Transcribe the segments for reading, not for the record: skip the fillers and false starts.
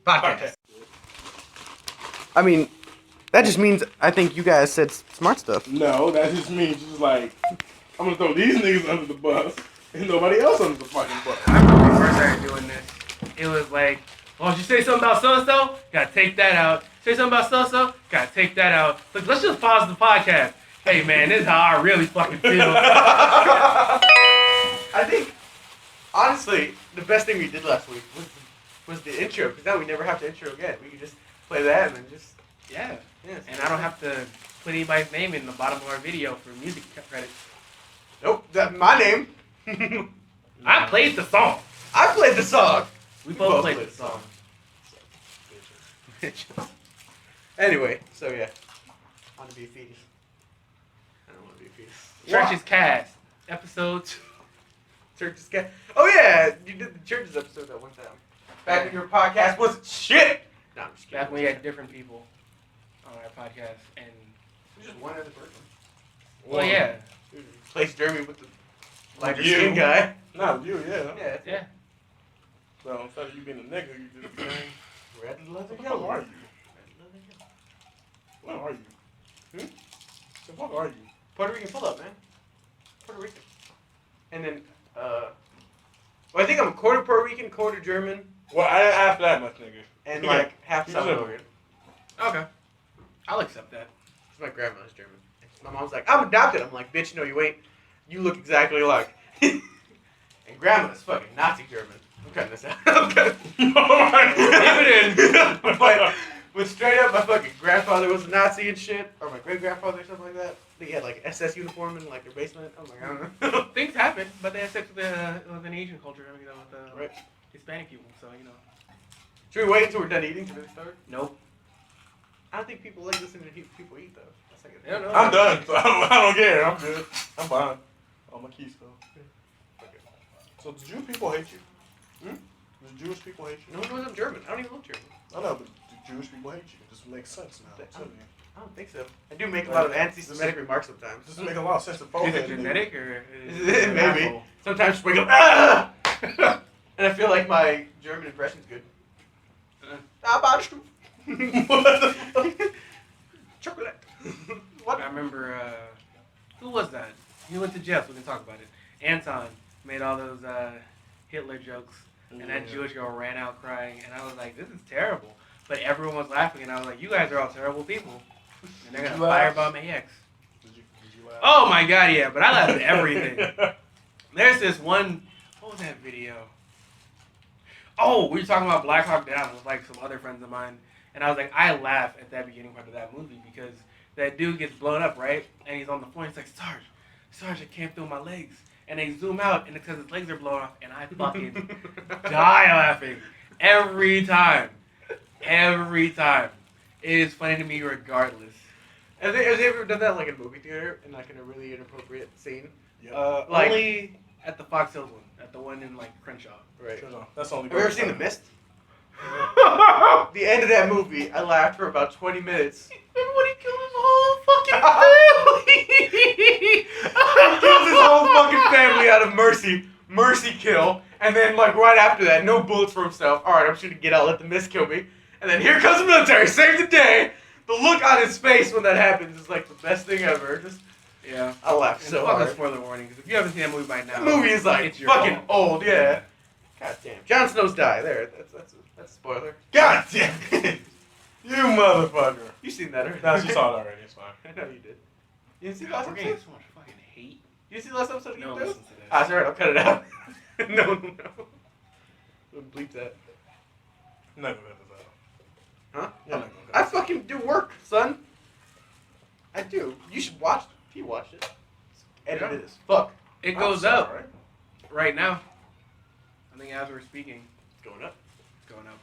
Podcast. I mean, that just means I think you guys said smart stuff. No, that just means just like, I'm gonna throw these niggas under the bus and nobody else under the fucking bus. I remember when we first started doing this. It was like, oh, did you say something about so-and-so? Gotta take that out. Say something about so-and-so? Gotta take that out. Look, let's just pause the podcast. Hey, man, this is how I really fucking feel. I think, honestly, the best thing we did last week was the intro, because now we never have to intro again. We can just play that and then just... Yeah. Yeah, And I don't have to put anybody's name in the bottom of our video for music credits. Nope, that's my name. I played the song. I played the song. We both played the song. Anyway, so yeah. I want to be a fetus. I don't want to be a fetus. Church's Cast, episode 2. Church's Cast. Oh yeah, you did the Church's episode that one time. Back when your podcast wasn't shit. No, I'm just kidding. Back when we had different people on our podcast. And, Just one other person. well, yeah. Replace Jeremy with the lighter You. skin guy. Not you, yeah. Yeah. Yeah. So instead of you being a nigga, you just saying, Red leather what the fuck are you? Red leather yellow. What are you? The fuck are you? Puerto Rican pull up, man. Puerto Rican. And then, well, I think I'm a quarter Puerto Rican, quarter German, Well, I didn't ask that much, nigga. and Yeah. like half You Salvadorian. Okay. I'll accept that. My grandma's German. My mom's like, I'm adopted. I'm like, bitch, no, you ain't. You look exactly alike. And grandma's fucking Nazi German. I'm cutting this out. I'm cutting. Leave it in. But straight up, my fucking grandfather was a Nazi and shit, or my great grandfather or something like that. They had like SS uniform in like their basement. I'm like, I don't know. Things happen, but they had sex with an Asian culture, you know, with Right. Hispanic people, so, you know. Should we wait until we're done eating to really start? Nope. I don't think people like listening to people eat though. That's like I don't know. I'm done. So I don't care. I'm good. I'm fine. Oh, my keys though. Okay. So do Jewish people hate you? Hmm? Do Jewish people hate you? No one knows I'm German. I don't even look German. I know, but do Jewish people hate you? It just makes sense now. I don't think so. I do make a lot of anti-Semitic remarks It sometimes. doesn't make a lot of sense to Is forehead. it genetic or Is is it? an Maybe. asshole? Sometimes just wake up, ah! And I feel like my German impression's good. About you. What the fuck? Chocolate. I remember, who was that? He went to jail, so we can talk about it. Anton made all those Hitler jokes, and that Jewish girl ran out crying, and I was like, this is terrible. But everyone was laughing, and I was like, you guys are all terrible people. And they're going to firebomb my ex. Did you laugh? Oh my god, yeah, but I laughed at everything. There's this one, what was that video? Oh, we were talking about Black Hawk Down with like some other friends of mine, and I was like, I laugh at that beginning part of that movie because that dude gets blown up, right? And he's on the floor, and he's like, Sarge, I can't feel my legs. And they zoom out, and it says his legs are blown off, and I fucking die laughing every time. Every time. It is funny to me regardless. Have they ever done that like in a movie theater in like in a really inappropriate scene? Yeah. Like- Only at the Fox Hills one, at the one in like Crenshaw. Right. Sure, no. That's only. Have you ever seen The Mist? The end of that movie, I laughed for about 20 minutes. Remember when he killed his whole fucking family? He kills his whole fucking family out of mercy. Mercy kill. And then, like, right after that, no bullets for himself. Alright, I'm just gonna get out, let the mist kill me. And then here comes the military, save the day. The look on his face when that happens is like the best thing ever. Just, Yeah. I laughed And so fucking hard. spoiler warning, because if you haven't seen that movie by now, The movie is like it's your fucking fault. old, yeah. God damn. Jon Snow's die. There, that's a spoiler. God damn it! You motherfucker! You seen that already? No, she saw it already. It's fine. I know you did. You didn't see the last We're getting episode? so much fucking hate. You didn't see the last episode of No You one Do? listens to this. Ah, it's alright, I'll cut it out. No. We'll bleep that. You're not gonna let this out. Huh? You're not gonna I fucking do work, son. I do. You should watch it. If you watched it. It's edited as fuck. It I'm goes sorry, up right? right now. I think as we're speaking, It's going up. it's going up.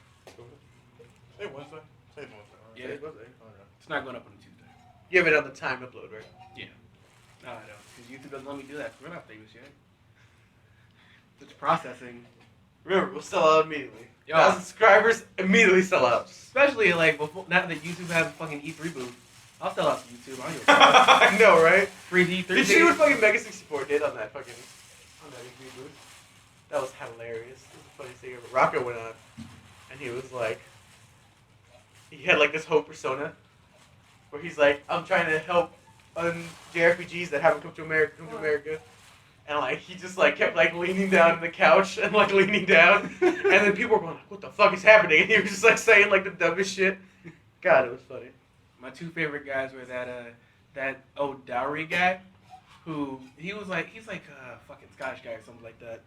Say Wednesday. Say Wednesday. Right? Yeah. It was there. Okay. It's not going up on Tuesday. You have it on the time upload, right? No, I don't. Because YouTube doesn't let me do that. We're not famous yet. It's processing. Remember, we'll sell out immediately. Yo. 1,000 subscribers, immediately sell out. Especially like before, now that YouTube has a fucking E3 booth. I'll sell out to YouTube. I don't give a fuck. I know, right? Free E3. Did you see what fucking Mega 64 did on that fucking E3 booth? That was hilarious. It was the funniest thing ever. Rocco went on, and he was like, he had like this whole persona where he's like, I'm trying to help JRPGs that haven't come to America. And like he just like kept like leaning down on the couch and like leaning down, and then people were going like, "What the fuck is happening?" And he was just like saying like the dumbest shit. God, it was funny. My two favorite guys were that Dowry guy, who he's like a fucking Scottish guy or something like that.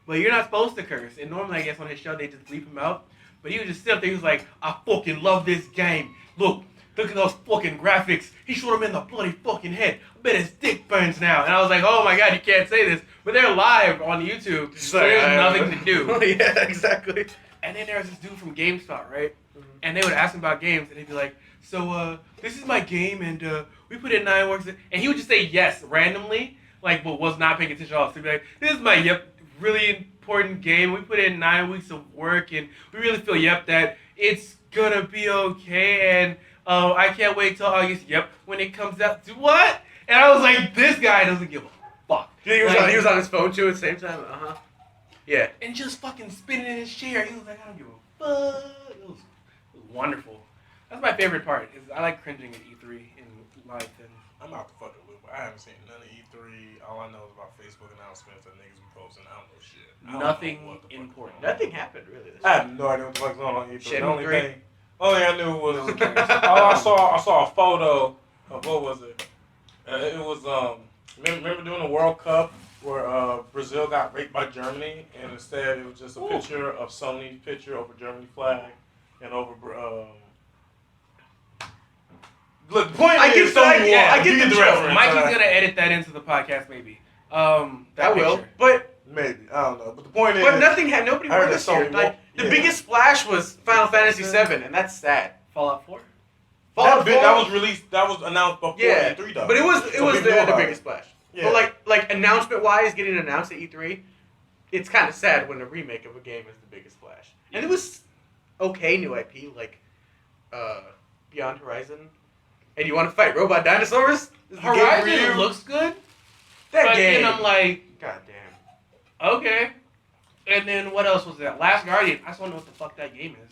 But you're not supposed to curse, and normally I guess on his show they just bleep him out. But he would just sit up there. He was like, "I fucking love this game. Look at those fucking graphics. He shot him in the bloody fucking head. I bet his dick burns now." And I was like, "Oh my god, you can't say this." But they're live on YouTube, so there's nothing to do. Yeah, exactly. And then there was this dude from GameSpot, right? Mm-hmm. And they would ask him about games, and he'd be like, "So, this is my game, and we put in 9 works." And he would just say yes randomly, like, but was not paying attention at all. So he'd be like, "This is my really important game. We put in 9 weeks of work, and we really feel that it's gonna be okay, and I can't wait till August. When it comes out." What? And I was like, this guy doesn't give a fuck. Yeah, he was on his phone too at the same time. Yeah. And just fucking spinning in his chair. He was like, "I don't give a fuck." It was wonderful. That's my favorite part. Is I like cringing at E3 in live things. I'm out the fucking loop. I haven't seen none of E3. All I know is about Facebook announcements that niggas be posting. I don't know shit. Nothing important. Nothing happened really. I have no idea what the fuck's going on E3. The only Shenmue thing I knew was I saw a photo of what was it? It was remember during the World Cup where Brazil got raped by Germany, and instead it was just a picture of Sony's picture over Germany flag and over look, the point is Sony won. I get the reference. Mikey's gonna edit that into the podcast, maybe. I will, but maybe I don't know. But the point is, but nobody won this year. Like the biggest splash was Final Fantasy VII, and that's sad. Fallout 4. That was released. That was announced before E3 though. But it was the biggest splash. Yeah. But like announcement wise, getting announced at E3, it's kind of sad when a remake of a game is the biggest splash. And it was okay new IP like Beyond Horizon. And you want to fight robot dinosaurs? Horizon looks good. That game. Then I'm like, God damn. Okay. And then what else was that? Last Guardian. I just don't know what the fuck that game is.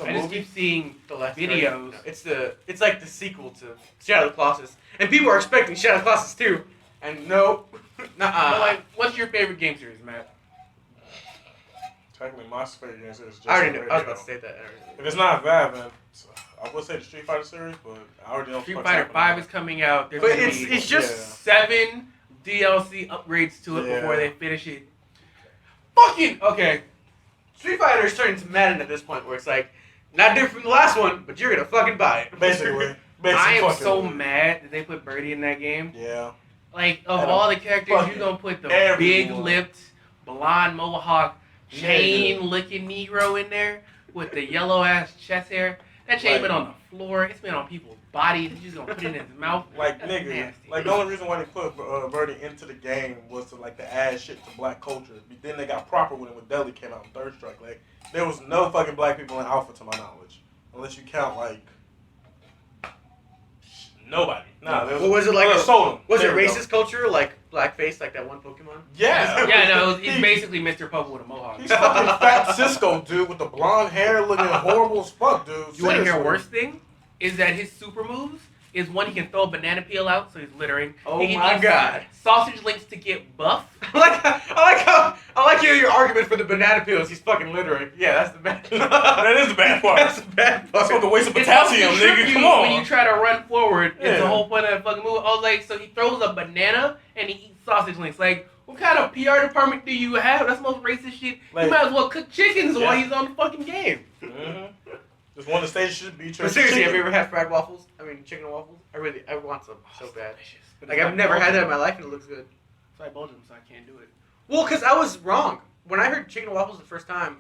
I just keep seeing the last videos. It's like the sequel to Shadow of the Colossus, and people are expecting Shadow of the Colossus 2, and no, nuh-uh. But like, what's your favorite game series, Matt? Technically, my favorite game series is just I already knew. I was about to say that. If it's not that, then I would say the Street Fighter series, but I already know. Street Fighter 5 is coming out. There's but it's just 7 DLC upgrades to it before they finish it. Fucking okay. Street Fighter is turning to Madden at this point, where it's like not different from the last one, but you're gonna fucking buy it. Basically. I am so mad that they put Birdie in that game. Yeah. Like of all the characters, you're gonna put the big-lipped, blonde mohawk, chain-licking Negro in there with the yellow-ass chest hair. That chain been on the floor. It's been on people's bodies. He's just gonna put it in his mouth. Like That's nigga, nasty. like the only reason why they put Birdie into the game was to add shit to black culture. But then they got proper with it when Deli came out in Third Strike. Like there was no fucking black people in Alpha to my knowledge, unless you count like nobody. Nah, there was. What was it like? Was it racist go. culture like blackface, like that one Pokemon? Yeah. Yeah, no, he's basically Mr. Popo with a mohawk. He's fucking fat Cisco dude with the blonde hair, looking horrible as fuck, dude. You want to hear a worse thing? Is that his super moves is one, he can throw a banana peel out, so he's littering. Oh he can my eat god! Sausage links to get buff. I like your argument for the banana peels. He's fucking littering. Yeah, that's the bad. That is the bad part. That's the bad part. That's the waste of potassium, nigga. Come on. When you try to run forward, it's the whole point of that fucking move. Oh, like so he throws a banana and he eats sausage links. Like, what kind of PR department do you have? That's the most racist shit. Like, you might as well cook chickens while he's on the fucking game. Mm-hmm. Just one of the stages should be. But seriously, have you ever had fried waffles? I mean, chicken and waffles. I want some so bad. But like I've never had that in my life, and it looks good. So I Belgium, so I can't do it. Well, because I was wrong. When I heard chicken and waffles the first time,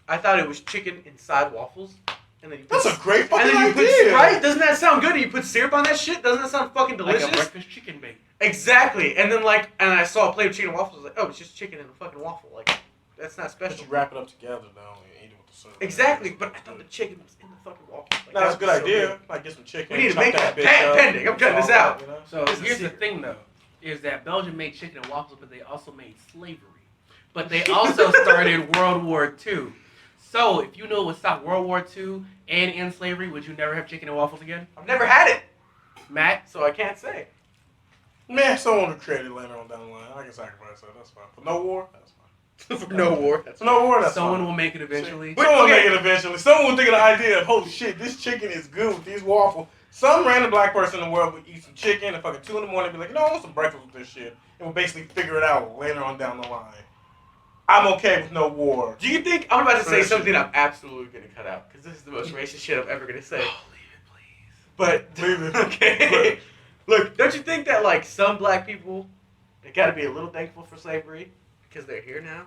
I thought it was chicken inside waffles. And then you put, that's a great fucking and then you idea. put, right? Doesn't that sound good? And you put syrup on that shit? Doesn't that sound fucking delicious? Like a breakfast chicken bake. Exactly. And then and I saw a plate of chicken and waffles. I was like, oh, it's just chicken and a fucking waffle. Like, that's not special. But you wrap it up together though and eat it with the syrup. Exactly. But I thought the chicken was in the fucking waffle. Like, that's a good idea. Good. Like get some chicken. We need to chop make that bitch up, pending. I'm cutting this out. You know? So This is here's the secret. thing, though, is that Belgium made chicken and waffles, but they also made slavery. But they also started World War II. So, if you knew it would stop World War II and end slavery, would you never have chicken and waffles again? I've never had it, Matt? so I can't say. Man, someone will create it later on down the line. I can sacrifice that. That's fine. For no war, that's fine. For no war. For no war, that's Someone fine. will make it eventually. Someone will make it eventually. Someone will think of the idea of, holy shit, this chicken is good with these waffles. Some random black person in the world would eat some chicken at fucking 2 in the morning and be like, you know, I want some breakfast with this shit. And we'll basically figure it out later on down the line. I'm okay with no war. Do you think I'm about to say something I'm absolutely gonna cut out because this is the most racist shit I'm ever gonna say? Oh, leave it, please. But leave it. Okay. Look, don't you think that like some black people, they gotta be a little thankful for slavery because they're here now?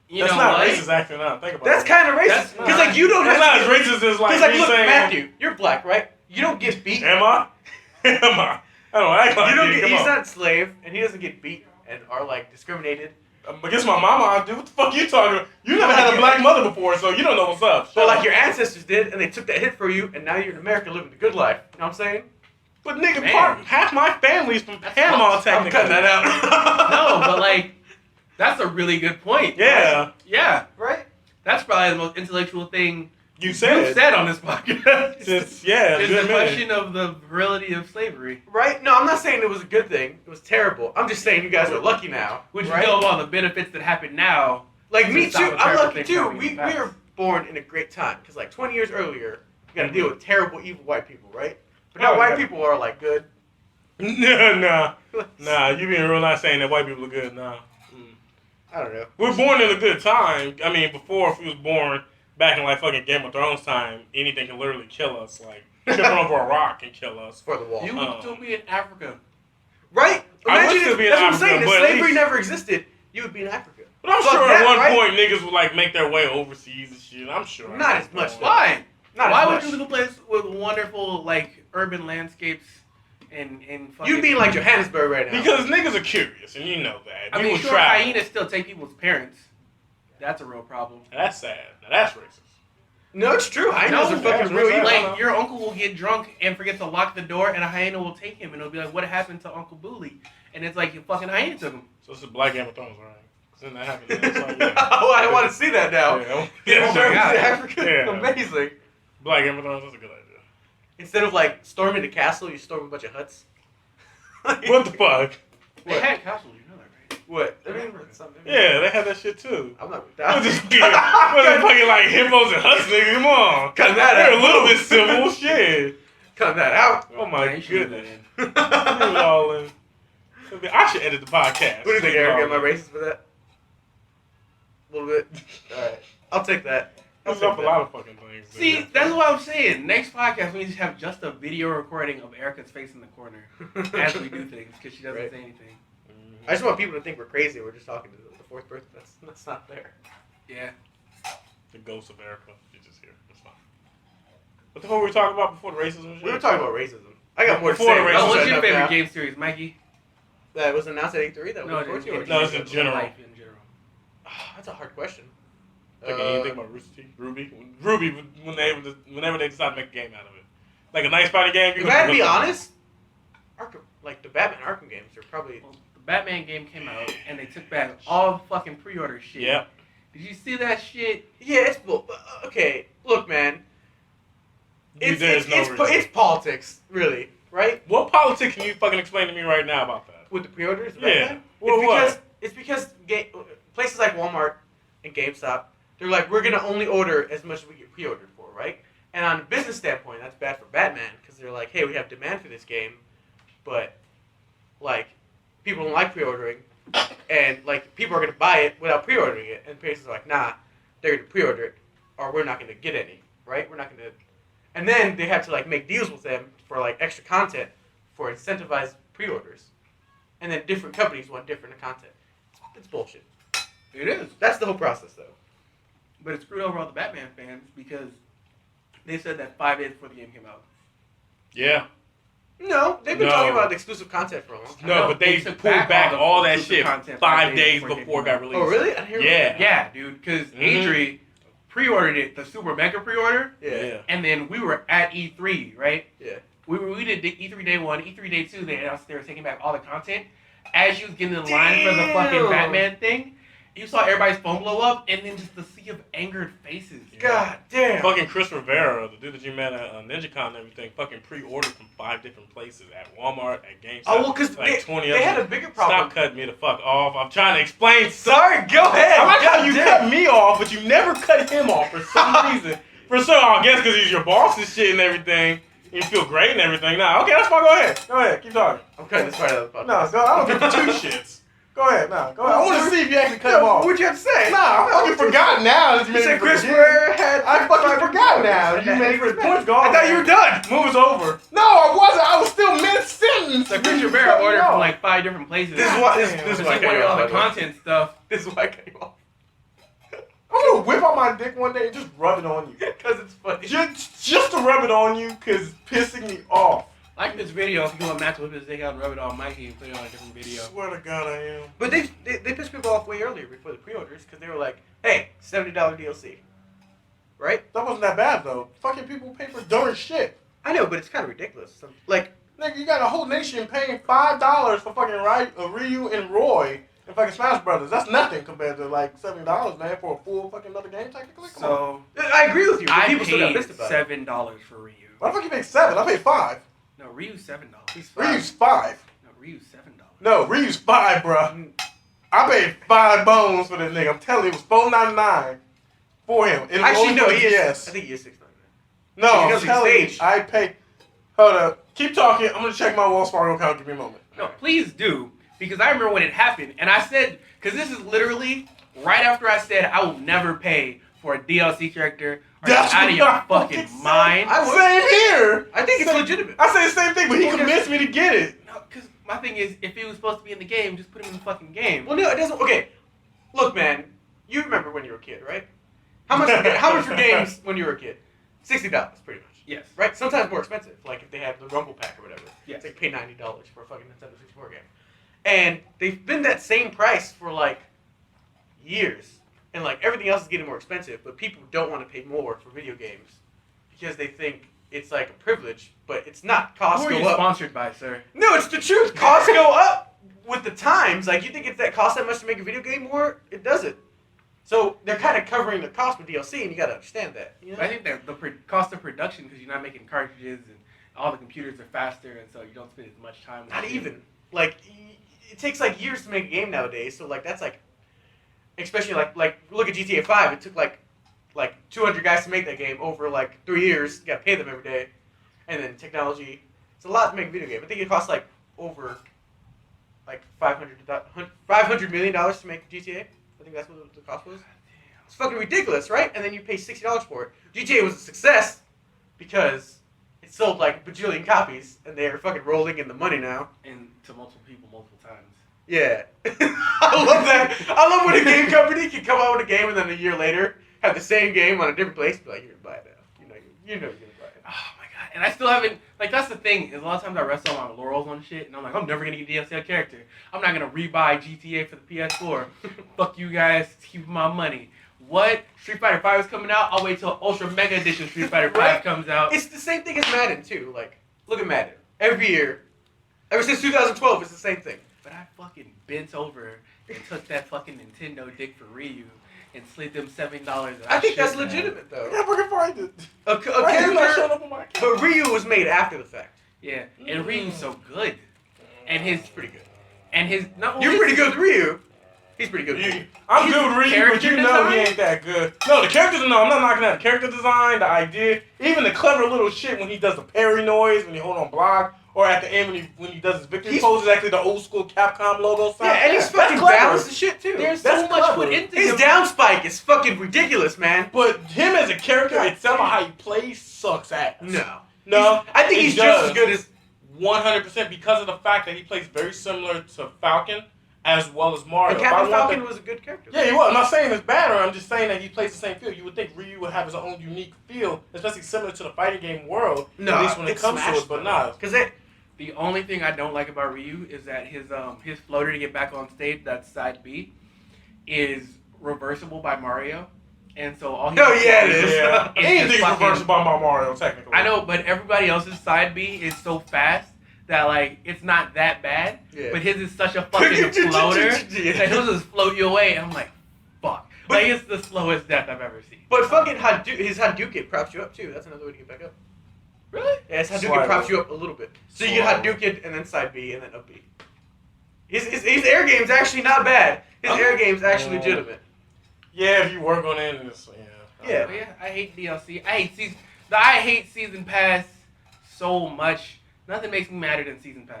You That's know not what? racist acting now. Think about That's it. kind of That's racist because like you don't That's have not to. as racist as like Because like me look, saying. Matthew, you're black, right? You don't get beat. Am I? Am I? I don't act like You don't it. get. Come He's on. not a slave, and he doesn't get beat and are like discriminated. Against my mama, I do. What the fuck you talking about? You never had a black mother before, so you don't know what's up. But like your ancestors did, and they took that hit for you, and now you're in America living the good life. You know what I'm saying? But nigga, Man. half my family's from Panama, I'm technically. cutting that out. No, but like, that's a really good point. Yeah, Yeah. Right? That's probably the most intellectual thing you you've said. said on this podcast. Since, yeah, Is good the minute. question of the virility of slavery. Right? No, I'm not saying it was a good thing. It was terrible. I'm just saying you guys are lucky now. Would you right? know all the benefits that happen now? Like me to stop too. the I'm terrible lucky things too. happening We in the past? were born in a great time because like 20 years earlier, you got to deal with terrible, evil white people, right? But now Oh, white yeah. people are like good. Nah, you being real not saying that white people are good, nah. I don't know. We're born in a good time. I mean, before, if we was born back in like fucking Game of Thrones time, anything can literally kill us. Like, tripping over a rock can kill us. For the wall. You would still be in Africa. Right? I would Imagine still if, be in that's what I'm Africa, saying. If but at slavery least- never existed, you would be in Africa. But I'm Fuck sure that, at one right? point niggas would like make their way overseas and shit. I'm sure. Not as much, though. Why? Not Why as would much. you live in a place with wonderful, like, urban landscapes and fucking... You'd be in like Johannesburg right now. Because niggas are curious, and you know that. I You mean, would sure, travel. hyenas still take people's parents. That's a real problem. That's sad. Now that's racist. No, it's true. Hyenas No, are fucking that's real right. evil. Like, your uncle will get drunk and forget to lock the door, and a hyena will take him, and it'll be like, what happened to Uncle Booley? And it's like, you fucking hyena took him. So it's a black Game of Thrones, right? Because then that happens. It's like, yeah. Oh, I want to see that now. Yeah, Yeah, Oh my God. Africa. Yeah. Amazing. Black Game of Thrones, that's a good idea. Instead of like storming the castle, you storm a bunch of huts. What the fuck? They What? had castles, you know that, right? What? I mean, it's something. Yeah, they had that shit too. I'm not with What that. this fucking like hippos and huts, nigga? Come on. Cut that They're out. a little bit civil shit. Cut that out. Oh my Man, you should've goodness. been. Leave it all in. I should edit the podcast. What do you think, Leave it Eric? all Am I in. racist for that? A little bit. All right. I'll take that. That's off a lot of fucking things. See, nigga. that's what I'm saying. Next podcast, we need to have just a video recording of Erica's face in the corner as we do things, because she doesn't Right. say anything. I just want people to think we're crazy. We're just talking to the fourth person. That's not fair. Yeah. The ghost of Erica. She's just here. That's fine. What the fuck were we talking about before the racism and shit? We were talking about racism. I got more to Before say. the but racism. Oh, what's shut your up favorite now. game series, Mikey? That was announced at E3. That No, was it's before No, it's in general. life in general. That's a hard question. Like anything about Rooster Teeth? Ruby? Ruby, whenever they decide to make a game out of it. Like a nice party game. If I had to be honest, Arkham, like the Batman Arkham games are probably. Well, the Batman game came out, and they took back all fucking pre-order shit. Yeah. Did you see that shit? Yeah, it's okay. Look, man. It's it's politics, really, right? What politics can you fucking explain to me right now about that? With the pre-orders, Yeah. Batman? Well, It's because places like Walmart and GameStop, they're like, we're gonna only order as much as we get pre-ordered for, right? And on a business standpoint, that's bad for Batman because they're like, hey, we have demand for this game, but like people don't like pre-ordering, and like people are gonna buy it without pre-ordering it, and places are like, nah, they're gonna pre-order it, or we're not gonna get any, right? We're not gonna, and then they have to like make deals with them for like extra content for incentivized pre-orders, and then different companies want different content. It's bullshit. It is. That's the whole process, though. But it screwed over all the Batman fans because they said that 5 days before the game came out. Yeah. No, they've been No. talking about exclusive content for a long time. No, but they took pulled back the all that exclusive shit content 5 days it before it came got out. released. Oh, really? I didn't hear about Yeah. that. Yeah, dude, because Adri pre-ordered it, the super mega pre-order, Yeah. and then we were at E3, right? Yeah. We did E3 day 1, E3 day 2, they announced they were taking back all the content. As you was getting in line for the fucking Damn. Batman thing, You saw everybody's phone blow up, and then just the sea of angered faces. God damn. Fucking Chris Rivera, the dude that you met at NinjaCon and everything, fucking pre-ordered from 5 different places at Walmart, at GameStop. Oh, well, because like they had a bigger problem. Stop cutting me the fuck off. I'm trying to explain. Sorry, go ahead. I like how God you damn. cut me off, but you never cut him off for some reason. For some, I guess because he's your boss and shit and everything. You feel great and everything. Nah, okay, that's fine. Go ahead. Go ahead. Keep talking. I'm cutting this part out of the podcast. No, go, I don't give a 2 shits. Go ahead. Nah, go ahead. I want to see if you actually cut him off. What'd you have to say? Nah, I fucking forgot now. That you You made said me Chris forget. Rivera had. I fucking forgot now. You made his points gone. I thought you were done. Move is over. No, I wasn't. I was still mid-sentence. So Chris Rivera ordered from like 5 different places. This is why. This Because is why I he cut wanted you all off. the content stuff. This is why I cut you off. I'm gonna whip out my dick one day and just rub it on you. Because it's funny. Just to rub it on you, because it's pissing me off. Like this video, if you want Matt to whip his dick out and rub it on Mikey and put it on a different video. Swear to God, I am. But they pissed people off way earlier before the pre-orders because they were like, "Hey, $70 DLC." Right? That wasn't that bad though. Fucking people pay for dumb shit. I know, but it's kind of ridiculous. Like, Nigga, you got a whole nation paying $5 for fucking Ryu and Roy and fucking Smash Brothers. That's nothing compared to like $70, man, for a full fucking another game technically. Come on. So I agree with you. But I people still got paid pissed about it. $7 for Ryu. Why the fuck you paid 7? I paid 5. No, Ryu's $7. Ryu's 5. No, Ryu's $7. No, Ryu's 5, bruh. I paid 5 bones for this nigga. I'm telling you, it was $4.99 for him. It was Actually, only no, for he the is. DS. I think he is $6.99. No, He I'm goes on telling you, stage. I paid. Hold up. Keep talking. I'm gonna check my Wells Fargo account. Give me a moment. No, please do. Because I remember when it happened, and I said, because this is literally right after I said I will never pay for a DLC character. Are you That's out of what your I fucking fucking said. mind? Same here. I think it's legitimate. I say the same thing, but he Well, convinced me to get it. No, because my thing is, if he was supposed to be in the game, just put him in the fucking game. Well, no, it doesn't. Okay, look, man. You remember when you were a kid, right? How much were games when you were a kid? $60, pretty much. Yes. Right? Sometimes more expensive, like if they have the Rumble Pack or whatever. Yes. It's like pay $90 for a fucking Nintendo 64 game. And they've been that same price for like years. And like everything else is getting more expensive, but people don't want to pay more for video games because they think it's like a privilege, but it's not. Costs Who are go you up. sponsored by, sir? No, it's the truth. Costs go up with the times. Like you think it's that costs that much to make a video game more? It doesn't. So they're kind of covering the cost with DLC, and you got to understand that. You know? I think that the cost of production, because you're not making cartridges and all the computers are faster, and so you don't spend as much time. Not with even. Like, it takes like years to make a game nowadays. So like that's like, especially like look at GTA 5. It took like 200 guys to make that game over like 3 years. You got to pay them every day, and then technology. It's a lot to make a video game. I think it costs like over like $500 million to make GTA. I think that's what the cost was. It's fucking ridiculous, right? And then you pay $60 for it. GTA was a success because it sold like a bajillion copies, and they're fucking rolling in the money now. And to multiple people multiple times. Yeah. I love that. I love when a game company can come out with a game and then a year later have the same game on a different place. Be like, you're gonna buy it now. You know you're gonna buy it. Oh my god! And I still haven't. Like that's the thing is a lot of times I rest on my laurels on shit, and I'm like, I'm never gonna get DLC character. I'm not gonna rebuy GTA for the PS4. Fuck you guys, keep my money. What? Street Fighter 5 is coming out. I'll wait till Ultra Mega Edition Street Fighter 5 Right? comes out. It's the same thing as Madden too. Like, look at Madden. Every year, ever since 2012, it's the same thing. But I fucking bent over and took that fucking Nintendo dick for Ryu and slid them $7. I think that's legitimate I though. can't fucking find it. A Why is it not showing character, up on my account? but Ryu was made after the fact. Yeah, and Ryu's so good, and his It's pretty good. and his. No, You're his- pretty good with Ryu. He's pretty good with Ryu. I'm His good with Ryu, but character you know he design? ain't that good. No, the character, no, I'm not knocking at the character design, the idea, even the clever little shit when he does the parry noise, when he hold on block, or at the end when he does his victory He's- pose, is actually the old school Capcom logo sound. Yeah, and he's That's fucking clever. balanced as shit too. There's That's so much clever. put into His him. down spike is fucking ridiculous, man. But him as a character God itself, damn. how he plays, sucks ass. No. No, I think it he's just does. as good as 100% because of the fact that he plays very similar to Falcon as well as Mario. And If I Captain want Falcon the- was a good character. Yeah, he was. I'm not saying it's bad, or I'm just saying that he plays the same feel. You would think Ryu would have his own unique feel, especially similar to the fighting game world, No, at least when it it's comes to Smash it, but nah. Because it. The only thing I don't like about Ryu is that his floater to get back on stage, that's side B, is reversible by Mario, and so all he Oh, has to yeah, do it is. Yeah, It's anything's just fucking- reversible by Mario, technically. I know, but everybody else's side B is so fast that like it's not that bad. Yeah. But his is such a fucking floater that he'll just float you away. And I'm like, But Like, it's the slowest death I've ever seen. But fucking his Hadouken props you up too. That's another way to get back up. Really? Yeah, his Hadouken Slightly. props you up a little bit. So you get Slightly. Hadouken and then side B and then up B. His air game's actually not bad. His air game's actually legitimate. Yeah, if you work on it, it's, Yeah. But yeah, I hate DLC. I hate season pass so much. Nothing makes me madder than season pass.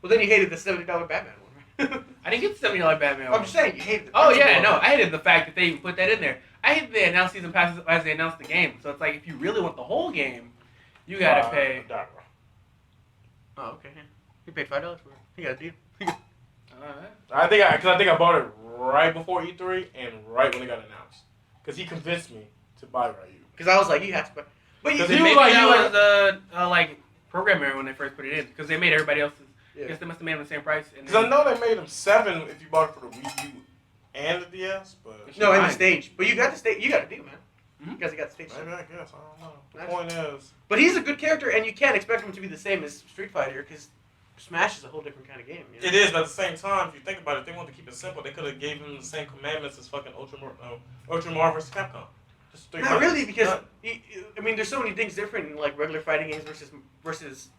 Well, then you hated the $70 Batman one, right? I didn't get the $70 Batman. I'm just saying you hated the Oh principle yeah, of no, it. I hated the fact that they even put that in there. I hate that they announced season passes as they announced the game. So it's like if you really want the whole game, you gotta pay. Oh, okay. Yeah. He paid $5 for it. He got a deal. I think I bought it right before E3 and right when it got announced. Because he convinced me to buy Ryu. Because I was like, you have to buy. But you, Because you he Maybe was like, that was like program error when they first put it in because they made everybody else's. I Yeah. guess they must have made them the same price. Because I know they made him 7 if you bought it for the Wii U and the DS, but... No, in the Fine. stage. But you got the stage. You got a deal, man. Mhm. You guys got the stage. Maybe, I guess. I don't know. The Nice. point is... But he's a good character, and you can't expect him to be the same as Street Fighter because Smash is a whole different kind of game. You know? It is, but at the same time, if you think about it, if they wanted to keep it simple, they could have gave him the same commandments as fucking Ultra Mario vs. Capcom. Just 3 Not buttons. really, because Not- I mean, there's so many things different in like regular fighting games versus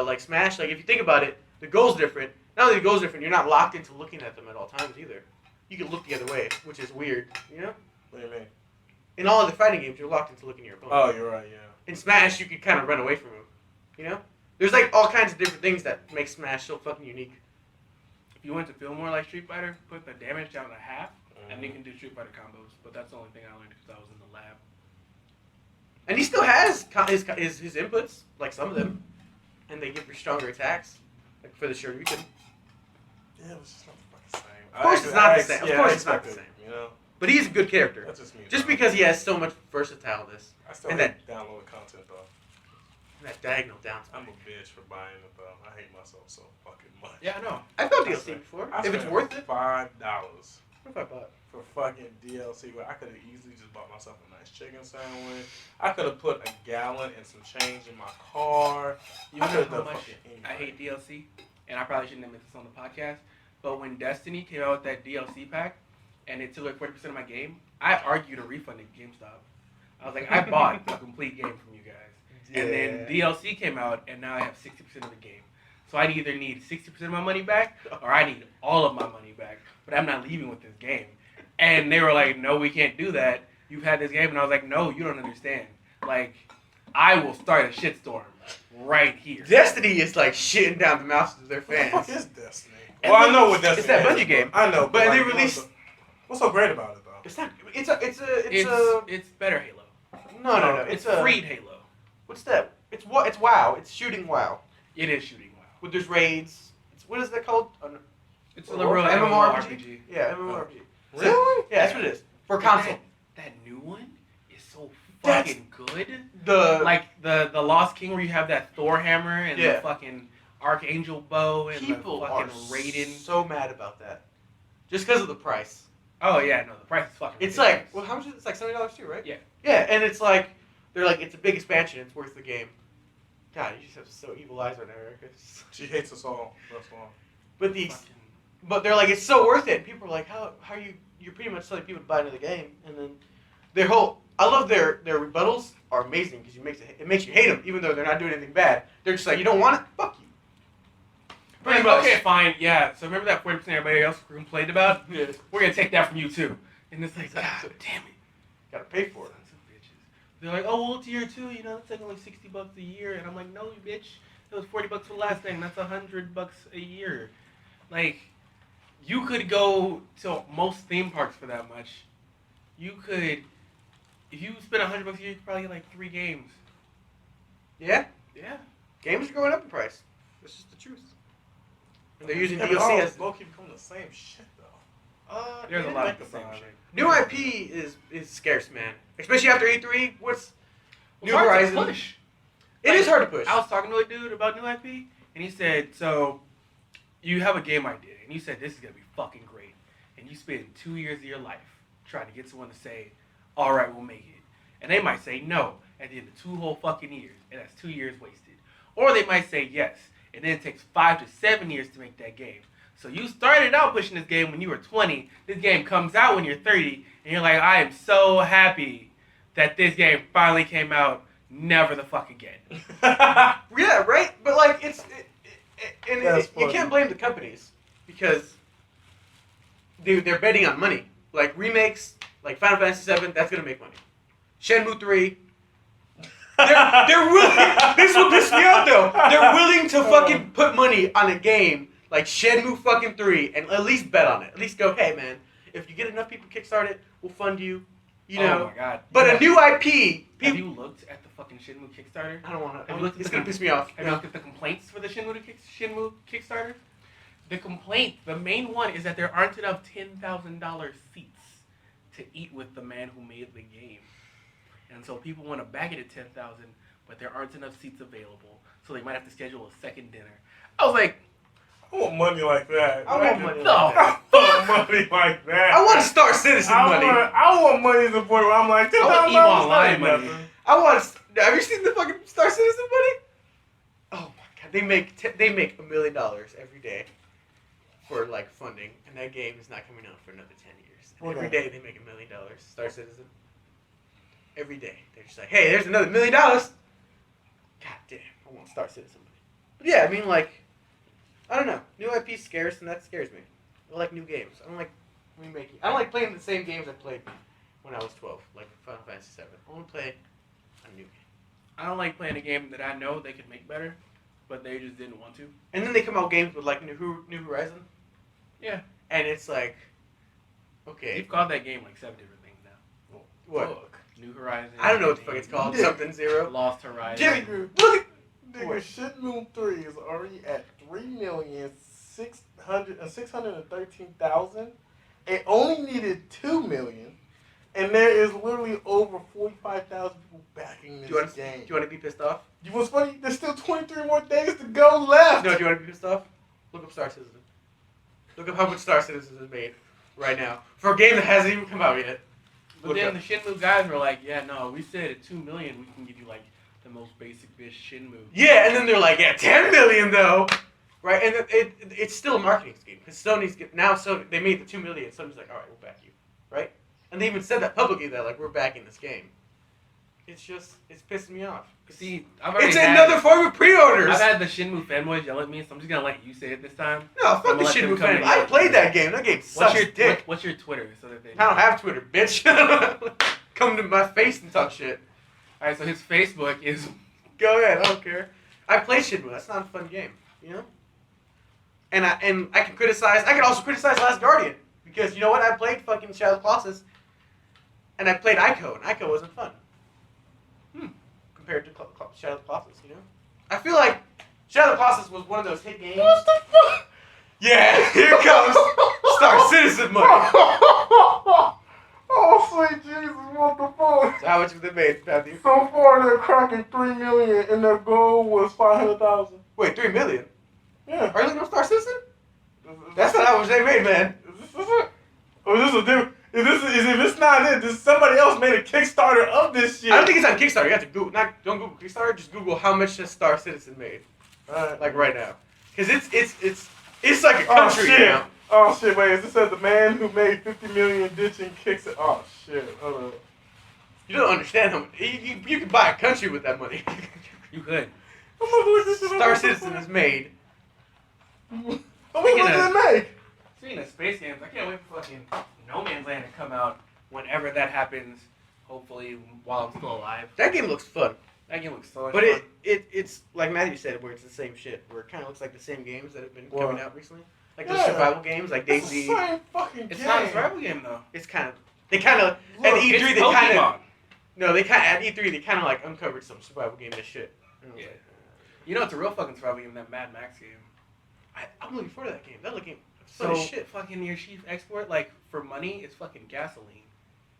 like Smash. Like if you think about it, the goal's different. Not only the goal's different, you're not locked into looking at them at all times either. You can look the other way, which is weird. You know, What do you mean? in all other fighting games, you're locked into looking at your opponent. Oh, you're right, yeah. In Smash, you can kind of run away from him. You know, there's like all kinds of different things that make Smash so fucking unique. If you want to feel more like Street Fighter, put the damage down to half, and you can do Street Fighter combos. But that's the only thing I learned because I was in the lab. And he still has his inputs, like some of them, and they give you stronger attacks, like for the Shoryuken. Yeah, it's just not the fucking same. Of course it's not the same. Of course it's not the same. You know? But he's a good character. That's just me. Just though. because he has so much versatileness. I still and hate downloaded content, though. And that diagonal down. I'm a bitch for buying it, though. I hate myself so fucking much. Yeah, I know. I've got I DLC spent- before. I If it's spent worth it. $5 What if I bought? for fucking DLC where I could have easily just bought myself a nice chicken sandwich. I could have put a gallon and some change in my car. You I know could've how done much fucking I anything. hate DLC, and I probably shouldn't admit this on the podcast. But when Destiny came out with that DLC pack, and it took like 40% of my game, I argued a refund at GameStop. I was like, I bought a complete game from you guys. And then DLC came out, and now I have 60% of the game. So I either need 60% of my money back, or I need all of my money back. But I'm not leaving with this game. And they were like, no, we can't do that. You've had this game. And I was like, no, you don't understand. Like, I will start a shitstorm right here. Destiny is like shitting down the mouths of their What the fuck fans. is Destiny? And Well, I then- know what Destiny it's that is. Bungie game. I know, But they like, released. What's so great about it, though? It's not. It's It's better Halo. No. It's It's a. freed Halo. What's that? It's what? It's WoW. It's shooting WoW. It is shooting WoW. With there's raids. What is that called? It's a real MMORPG? MMORPG. Yeah, MMORPG. Really? Yeah, that's what it is. For console. That new one is so That's- fucking good. The Like the Lost King where you have that Thor hammer and Yeah. the fucking Archangel bow and people the are fucking Raiden. so mad about that, just because of the price. Oh yeah, no, the price is fucking It's ridiculous. like, well, how much is it? It's like $70 too, right? Yeah. Yeah, and it's like, they're like, it's a big expansion. It's worth the game. God, you just have so evil eyes on Erica. She hates us all. That's why. But the, Fucking- but they're like, it's so worth it. People are like, how are you're pretty much telling people to buy another game, and then their whole, I love their rebuttals are amazing because it makes you hate them even though they're not doing anything bad. They're just like, you don't want it, fuck you. Pretty much. Okay, fine, yeah. So remember that 40% everybody else complained about? Yeah. We're gonna take that from you too. And it's like, Exactly. God damn it. Gotta pay for it. Sons of bitches. They're like, oh, well, tier 2, you know, it's like only $60 a year. And I'm like, no, you bitch. It was $40 for the last thing. That's $100 a year. Like, you could go to most theme parks for that much. You could, if you spend $100 a year, you could probably get like 3 games. Yeah, Yeah. games are going up in price. That's just the truth. And they're using Yeah, but DLC all as low-key becoming the same shit, though. There's a yeah. lot like of the the same same. shit. New IP is scarce, man. Especially after E3. What's Well, New it's hard to Horizon? push. It is hard to push. I was talking to a dude about new IP, and he said, so you have a game idea, and you said this is going to be fucking great, and you spend 2 years of your life trying to get someone to say, all right, we'll make it. And they might say no at the end of 2 whole fucking years, and that's 2 years wasted. Or they might say yes, and then it takes 5 to 7 years to make that game. So you started out pushing this game when you were 20. This game comes out when you're 30, and you're like, I am so happy that this game finally came out. Never the fuck again. Yeah, right. But like, you can't blame the companies because they're betting on money. Like remakes, like Final Fantasy VII, that's gonna make money. Shenmue 3. They're willing. This will piss me off though. They're willing to fucking put money on a game like Shenmue fucking 3 and at least bet on it. At least go, hey man, if you get enough people kickstart it, we'll fund you. You know. Oh my god. But a new IP. Have you looked at the fucking Shenmue Kickstarter? I don't want to. Have you looked at It's gonna piss me off. Have you looked at the complaints for the Shenmue Kickstarter? The main one is that there aren't enough $10,000 seats to eat with the man who made the game. And so people want to back it at $10,000, but there aren't enough seats available, so they might have to schedule a second dinner. I was like, I want money like that. I want money like that. I want money like that. I want Star Citizen money. I want money to the point where I'm like, I want EVE Online money. Have you seen the fucking Star Citizen money? Oh my god, they make $1 million every day for like funding, and that game is not coming out for another 10 years. And every day they make $1 million. Star Citizen. Every day they're just like, hey, there's another $1 million. God damn, I want Star Citizen money. But yeah, I mean like, I don't know. New IP is scarce, and that scares me. I like new games. I don't like remaking. I don't like playing the same games I played when I was 12, like Final Fantasy VII. I want to play a new game. I don't like playing a game that I know they could make better, but they just didn't want to. And then they come out games with like New Horizon. Yeah. And it's like, okay. You've called that game like 7 different things now. What? Fuck. New Horizon. I don't know what the fuck it's called. Yeah. Something Zero. Lost Horizon. Jimmy, look at. Nigga, Shenmue 3 is already at 3,613,000. It only needed 2 million, and there is literally over 45,000 people backing this game. Do you want to be pissed off? What's funny? There's still 23 more days to go left. No, do you want to be pissed off? Look up Star Citizen. Look up how much Star Citizen is made right now for a game that hasn't even come out yet. But then the Shenmue guys were like, yeah, no, we said at 2 million we can give you like the most basic bitch Shenmue. Yeah, and then they're like, yeah, 10 million though, right? And it's still a marketing scheme because Sony's Sony they made the 2 million. Sony's like, all right, we'll back you, right? And they even said that publicly that like we're backing this game. It's pissing me off. See, it's another form of pre-orders. I've had the Shenmue fanboys yell at me, so I'm just gonna let you say it this time. No, fuck the Shenmue fan. I played that game. That game sucks dick. What's your Twitter so that they? I don't have Twitter, bitch. Come to my face and talk shit. Alright, so his Facebook is. Go ahead, I don't care. I play Shenmue. That's not a fun game, you know. And I can criticize. I can also criticize Last Guardian because you know what? I played fucking Shadow of the Colossus, and I played Ico, and Ico wasn't fun. Compared to Shadow of the Colossus, you know. I feel like Shadow of the Colossus was one of those hit games. What the fuck? Yeah, here comes Star Citizen money. Oh, sweet Jesus, what the fuck? So how much have they made, Matthew? So far, they're cracking 3 million, and their goal was 500,000. Wait, 3 million? Yeah. Are you looking at Star Citizen? That's not how much they made, man. Is this it? Or is this a different? If it's not it, this somebody else made a Kickstarter of this shit. I don't think it's on Kickstarter. You have to Google. Don't Google Kickstarter. Just Google how much has Star Citizen made. Like right now, because it's like a country now. Oh shit! Wait, it says the man who made 50 million ditching kicks it. Oh shit! Hold up. You don't understand how much you can buy a country with that money. You could. I'm gonna look this shit up. Star Citizen is made. How much did it make? Speaking of space games, I can't wait for fucking No Man's Land to come out whenever that happens. Hopefully, while I'm still alive. That game looks fun. That game looks so much But fun. it's like Matthew said, where it's the same shit. Where it kind of looks like the same games that have been coming out recently. Like the survival games, like It's DayZ. the same fucking It's game. not a survival game though. It's kind of at E3 It's they kind Pokemon. of at E3 they kind of like uncovered some survival game and shit. Yeah. You know it's a real fucking survival game, that Mad Max game. I'm looking forward to that game. That looking So fun as shit. fucking your chief export, like for money, is fucking gasoline.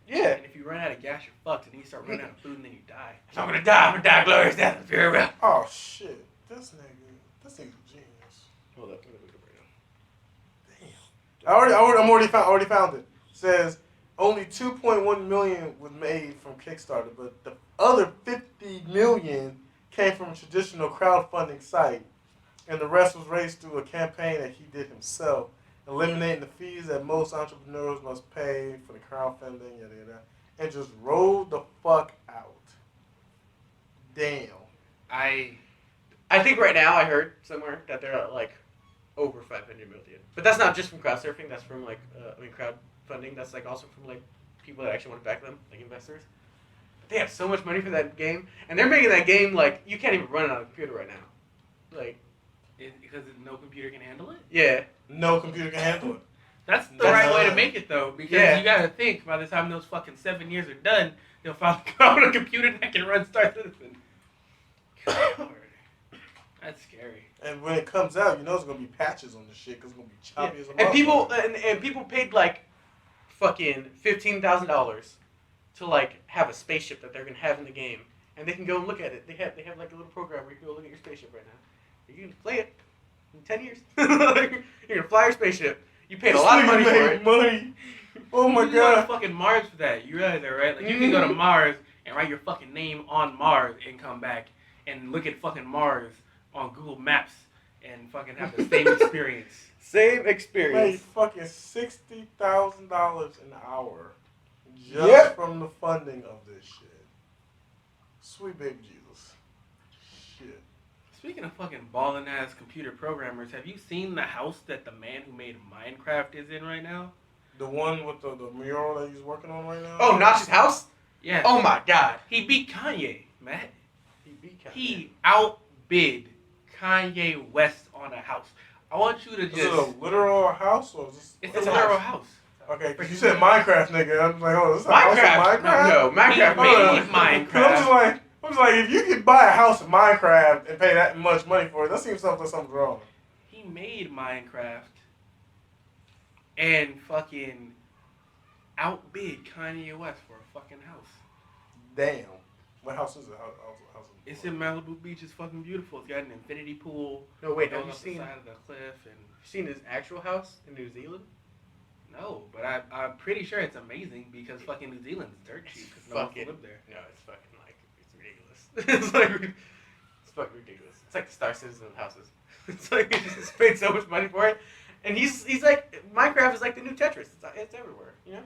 Yeah. And if you run out of gas, you're fucked, and then you start running out of food, and then you die. I'm gonna die glorious death. Farewell. Oh shit! This nigga's a genius. Hold up. Damn. I already found it. It says only 2.1 million was made from Kickstarter, but the other 50 million came from a traditional crowdfunding site. and the rest was raised through a campaign that he did himself, eliminating the fees that most entrepreneurs must pay for the crowdfunding, yada yada, and just rolled the fuck out. Damn. I think right now I heard somewhere that they're at like over 500 million. But that's not just from crowd surfing. That's from like crowdfunding. That's like also from like people that actually want to back them, like investors. But they have so much money for that game, and they're making that game like you can't even run it on a computer right now. Like because no computer can handle it. Yeah. No computer can handle it. That's the right way to make it though, because you gotta think by the time those fucking 7 years are done, they'll finally come on a computer that can run Star Citizen. God. That's scary. And when it comes out, you know it's gonna be patches on this shit because it's gonna be choppy as a And motherfucker. and people paid like fucking $15,000 to like have a spaceship that they're gonna have in the game, and they can go and look at it. They have like a little program where you can go look at your spaceship right now. You can play it in 10 years. You're gonna fly your spaceship. You paid a lot of money for it. Money. Oh my you go to god. fucking Mars for that. You realize that, right? Like you can go to Mars and write your fucking name on Mars and come back and look at fucking Mars on Google Maps and fucking have the same experience. Same Paid experience. fucking $60,000 an hour just from the funding of this shit. Sweet baby Jesus. Shit. Speaking of fucking ballin' ass computer programmers, have you seen the house that the man who made Minecraft is in right now? The one with the mural that he's working on right now? Oh, Notch's house? Yeah. Oh my god. He beat Kanye, Matt. He beat Kanye. He outbid Kanye West on a house. I want you to Is just... it a literal house or is this... It's a literal house. Okay, because you said Minecraft, nigga. I'm like, oh, this is a house in Minecraft? Minecraft? No, Minecraft He made made Minecraft. Minecraft. I'm just like, if you could buy a house in Minecraft and pay that much money for it, that seems something's wrong. He made Minecraft and fucking outbid Kanye West for a fucking house. Damn. What house is it? House It's in Malibu Beach. It's fucking beautiful. It's got an infinity pool. No, wait, goes have you up seen the side of the cliff and... seen his actual house in New Zealand? No, but I'm pretty sure it's amazing because fucking New Zealand's dirt cheap because no one can live there. No, it's fucking like, it's ridiculous. It's fucking ridiculous. It's like the Star Citizen of houses. It's like, he just paid so much money for it. And he's like, Minecraft is like the new Tetris. It's everywhere, you know?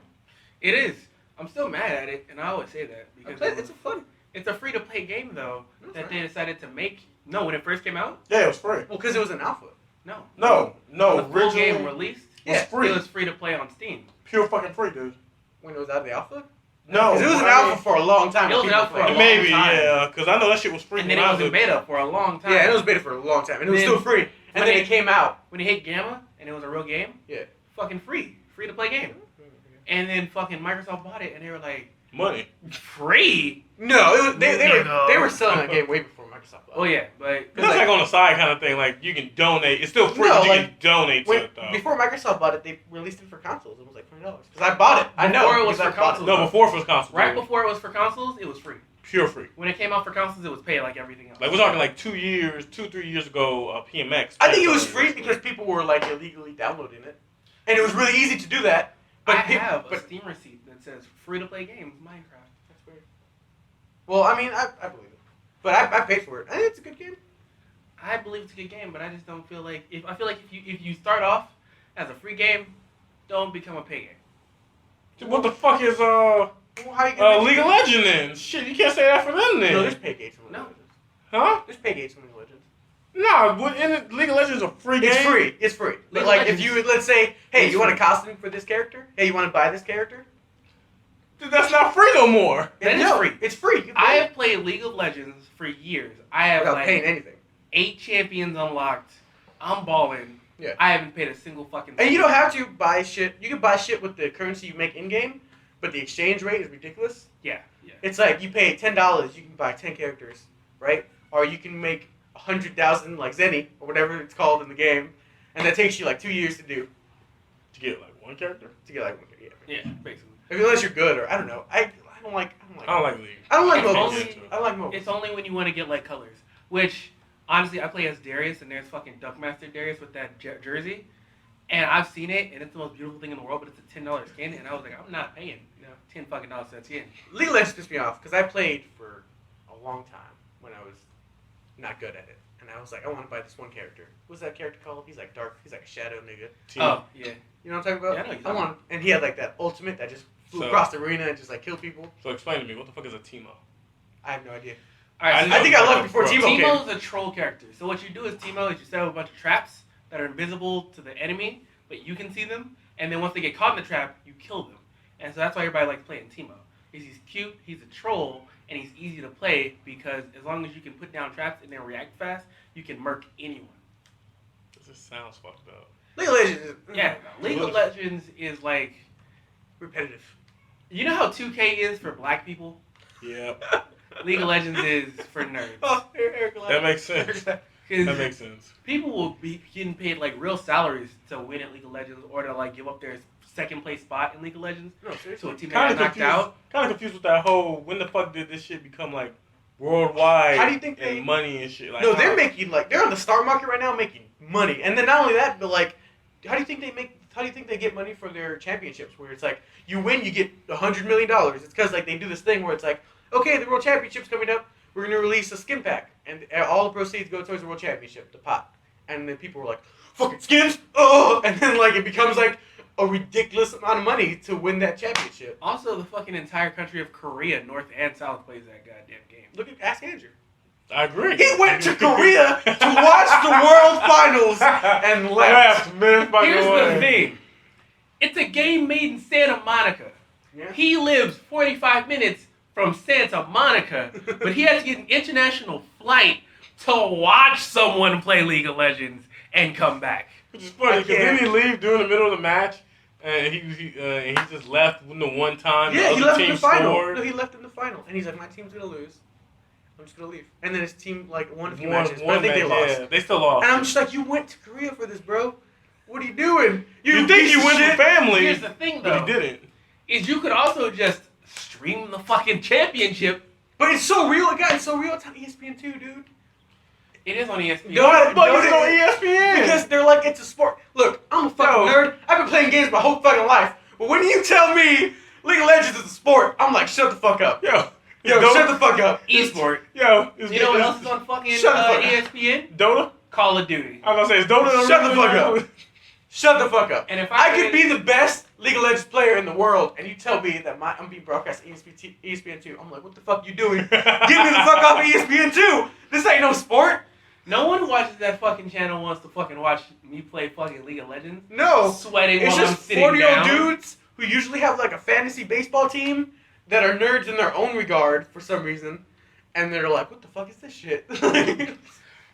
It is. I'm still mad at it, and I always say that because It's fun. It's a free-to-play game though That's that right. they decided to make. No, when it first came out, Yeah, it was free. Well, because it was an alpha. no. No, When the full originally game released, was free. it was free to play on Steam. Pure fucking free, dude. When it was out of the alpha? No. 'Cause it was an I alpha mean, for a long time. It was an People alpha for a played long Maybe, time. yeah, because I know that shit was free. And then when it I was in beta for a long time. Yeah, and it was beta for a long time. And it was Then- still free. And when then it- it came out. When you hit Gamma and it was a real game, Yeah. fucking free to play game. And then fucking Microsoft bought it and they were like, Money. free? No, it was, No. they were selling that game way before Microsoft bought it. Oh yeah, but That's like on the side kind of thing. Like, you can donate. It's still free, No, but you like, can donate to When, it, though. before Microsoft bought it, they released it for consoles. It was like $20. Because I bought it. I know. Before it was because for I bought consoles. No, before it was console. right before it was for consoles, it was free. Pure free. When it came out for consoles, it was paid like everything else. Like, we're talking like 3 years ago, PMX. I think it was free because people were like illegally downloading it. And it was really easy to do that. But I have a Steam receipt that says free to play game Minecraft. That's weird. Well, I mean, I believe it. But I paid for it. I think it's a good game. I believe it's a good game, but I just don't feel like if you start off as a free game, don't become a pay game. What the fuck is, Well, how you gonna League of Legends then? Shit, you can't say that for them then. No, there's pay gates from League No. of Legends. Huh? There's pay gates from League of Legends. Nah, League of Legends is a free game. It's free. It's free. League of Like, Legends if you, let's say, hey, is you want a free. costume for this character? Hey, you want to buy this character? Dude, that's not free no more. That is No, free. It's free. You can I play have played League of Legends for years. I have without like paying anything. 8 champions unlocked. I'm balling. Yeah. I haven't paid a single fucking. And you don't have to buy shit. You can buy shit with the currency you make in-game, but the exchange rate is ridiculous. Yeah. It's like you pay $10, you can buy 10 characters, right? Or you can make 100,000 like Zenny, or whatever it's called in the game, and that takes you like 2 years to do. To get like one character? To get like one character. Yeah, basically. Unless you're good, or I don't know. I don't like I don't like League. I don't like It's MOBAs. only- I like MOBAs. It's only when you want to get like colors, which honestly I play as Darius, and there's fucking Duckmaster Darius with that jersey, and I've seen it, and it's the most beautiful thing in the world, but it's a $10 skin, and I was like, I'm not paying $10 fucking dollars for that skin. League of Legends pissed me off because I played for a long time when I was not good at it. and I was like, I want to buy this one character. What's that character called? He's like dark. He's like a shadow nigga. Oh, yeah. You know what I'm talking about? Yeah, I know you're I talking want, and he had like that ultimate that just flew across the arena and just like killed people. So explain to me, what the fuck is a Teemo? I have no idea. All right, I think I left before Teemo came. Teemo is a troll character. So what you do is Teemo is you set up a bunch of traps that are invisible to the enemy, but you can see them. And then once they get caught in the trap, you kill them. And so that's why everybody likes playing Teemo. He's cute, he's a troll, and he's easy to play because as long as you can put down traps and then react fast, you can murk anyone. This sounds fucked up. League of Legends is... Yeah, League of Legends is like... repetitive. You know how 2K is for black people? Yep. League of Legends is for nerds. Oh, Eric That makes sense. That makes sense. People will be getting paid like real salaries to win at League of Legends or to like give up their second place spot in League of Legends No, to seriously. a team that got knocked out. Kind of confused with that whole, when the fuck did this shit become like worldwide? How do you think they... and money and shit? Like, No, they're making like, they're on the star market right now making money. And then not only that, but like, how do you think they get money for their championships? Where it's like, you win, you get $100 million. It's because like they do this thing where it's like, okay, the World Championship's coming up. We're going to release a skin pack. And all the proceeds go towards the World Championship, the pot. And then people were like, fucking skins? Oh! And then like it becomes like a ridiculous amount of money to win that championship. Also, the fucking entire country of Korea, North and South, plays that goddamn game. Ask Andrew. I agree. He went to Korea to watch the World Finals and left. Man, Here's the thing. It's a game made in Santa Monica. Yeah. He lives 45 minutes from Santa Monica, but he has to get an international flight to watch someone play League of Legends and come back. Which is funny, because didn't he leave during the middle of the match? And he just left the one time. Yeah, the he other left team in the final. scored. No, he left in the final. And he's like, my team's going to lose. I'm just going to leave. And then his team, like, won a few matches. But I think they lost. Yeah, they still lost. And I'm just like, you went to Korea for this, bro. What are you doing? You think you went for family. Here's the thing, though. But he didn't. Is you could also just stream the fucking championship. But it's so real. It got so real. It's on ESPN too, dude. It is on ESPN. No, But it's on ESPN. Because they're like, it's a sport. Look, I'm a fucking nerd. I've been playing games my whole fucking life. But when you tell me League of Legends is a sport, I'm like, shut the fuck up. Yo, shut the fuck up. Esport. Yo, You know what else is on fucking Shut the fuck up. ESPN? Dota? Call of Duty. I was gonna say, is Dota? Shut the fuck up. Shut the fuck up. And if I could be the best League of Legends player in the world, and you tell me that I'm being broadcast on ESPN2, I'm like, what the fuck you doing? Get me the fuck off of ESPN2. This ain't no sport. No one who watches that fucking channel wants to fucking watch me play fucking League of Legends. No. Sweating It's while I'm just sitting 40-year-old down. dudes who usually have like a fantasy baseball team that are nerds in their own regard for some reason, and they're like, what the fuck is this shit?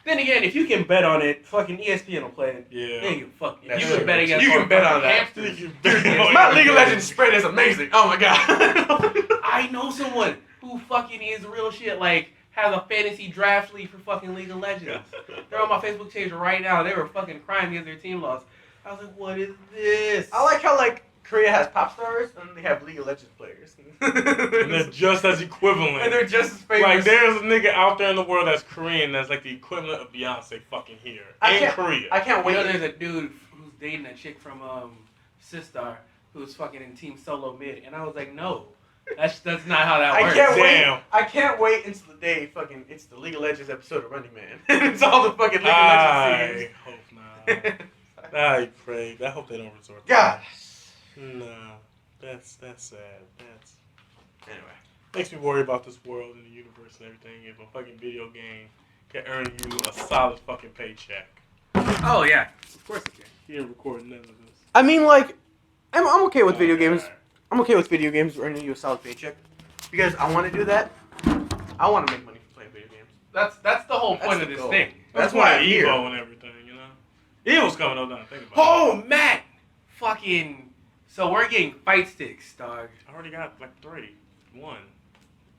Then again, if you can bet on it, fucking ESPN will play it. Yeah. Then you can fuck. That's You true. can bet against. You can bet on that. hamsters. My League of Legends spread is amazing. Oh my god. I know someone who fucking is real shit. Like has a fantasy draft league for fucking League of Legends. They're on my Facebook page right now. They were fucking crying because their team lost. I was like, what is this? I like how like Korea has pop stars and they have League of Legends players. And they're just as equivalent. And they're just as famous. Like, there's a nigga out there in the world that's Korean that's like the equivalent of Beyonce fucking here. In Korea. I can't You wait. know, there's a dude who's dating a chick from Sistar who's fucking in Team Solo Mid, and I was like, no, that's not how that works. I can't wait until the day fucking it's the League of Legends episode of Running Man. It's all the fucking League of Legends scenes. I hope not. I pray. I hope they don't resort to God. that. Nah. That's sad. That's Anyway. makes me worry about this world and the universe and everything. If a fucking video game can earn you a solid fucking paycheck. Oh yeah, of course it can. You ain't recording none of this. I mean, like, I'm okay with video games. I'm okay with video games earning you a solid paycheck because I want to do that. I want to make money from playing video games. That's the whole That's point the of this goal. thing. That's why I'm Evo here. and everything, you know. Evo's coming up now. Think about it. Oh Matt, fucking. So we're getting fight sticks, dog. I already got like 3. 1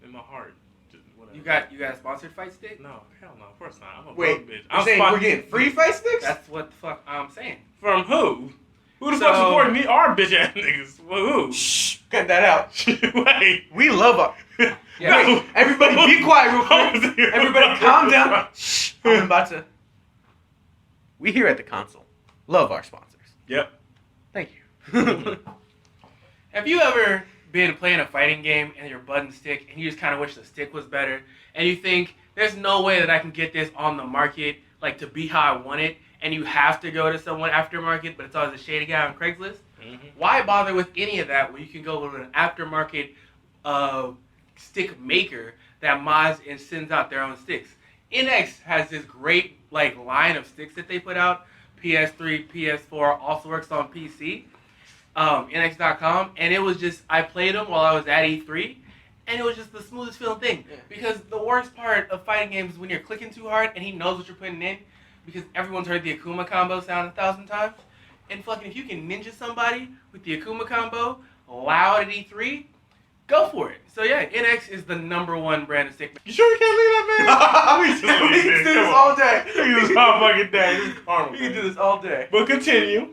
in my heart. Just whatever. You got a sponsored fight stick? No, hell no. Of course not. I'm a Wait, broke bitch. you're saying we're getting free fight sticks? That's what the fuck I'm saying. From who? Who the So- fuck supporting me? Our bitch ass niggas. Well, who? Shh, cut that out. Wait. We love our... Yeah. Wait, everybody be quiet real quick. Everybody calm down. Shh, I'm about to... We here at theKOUNCIL love our sponsors. Yep. Thank you. Have you ever been playing a fighting game and your button stick and you just kind of wish the stick was better and you think there's no way that I can get this on the market, like, to be how I want it, and you have to go to someone aftermarket, but it's always a shady guy on Craigslist. Mm-hmm. Why bother with any of that when you can go with an aftermarket stick maker that mods and sends out their own sticks? NX has this great like line of sticks that they put out. PS3, PS4 also works on PC. NX.com, and it was just, I played them while I was at E3, and it was just the smoothest feeling thing. Yeah. Because the worst part of fighting games is when you're clicking too hard and he knows what you're putting in, because everyone's heard the Akuma combo sound 1,000 times. And fucking, if you can ninja somebody with the Akuma combo loud at E3, go for it. So yeah, NX is the #1 brand of stick. You sure you can't leave that, man? We can do this all day. We can do this all fucking day. This is karma. We can do this all day. But continue.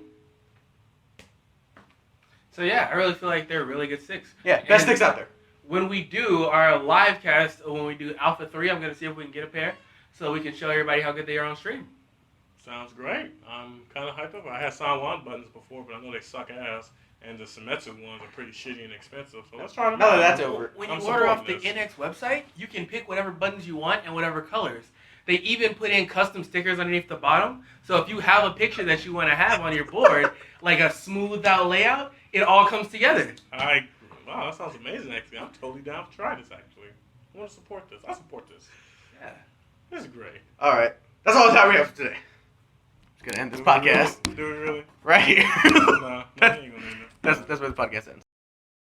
So yeah, I really feel like they're really good sticks. Yeah, best sticks out there. When we do our live cast, when we do Alpha 3, I'm going to see if we can get a pair so we can show everybody how good they are on stream. Sounds great. I'm kind of hyped up. I had San buttons before, but I know they suck ass. And the Symmetric ones are pretty shitty and expensive. So let's try them Now out. that that's over. When I'm you order off the supporting NX website, you can pick whatever buttons you want and whatever colors. They even put in custom stickers underneath the bottom. So if you have a picture that you want to have on your board, like a smoothed out layout, it all comes together. Wow, that sounds amazing, actually. I'm totally down to try this, actually. I want to support this. I support this. Yeah. This is great. All right. That's all the time we have for today. Just going to end this podcast Do we really? right here. No, you ain't gonna need it. That's where the podcast ends.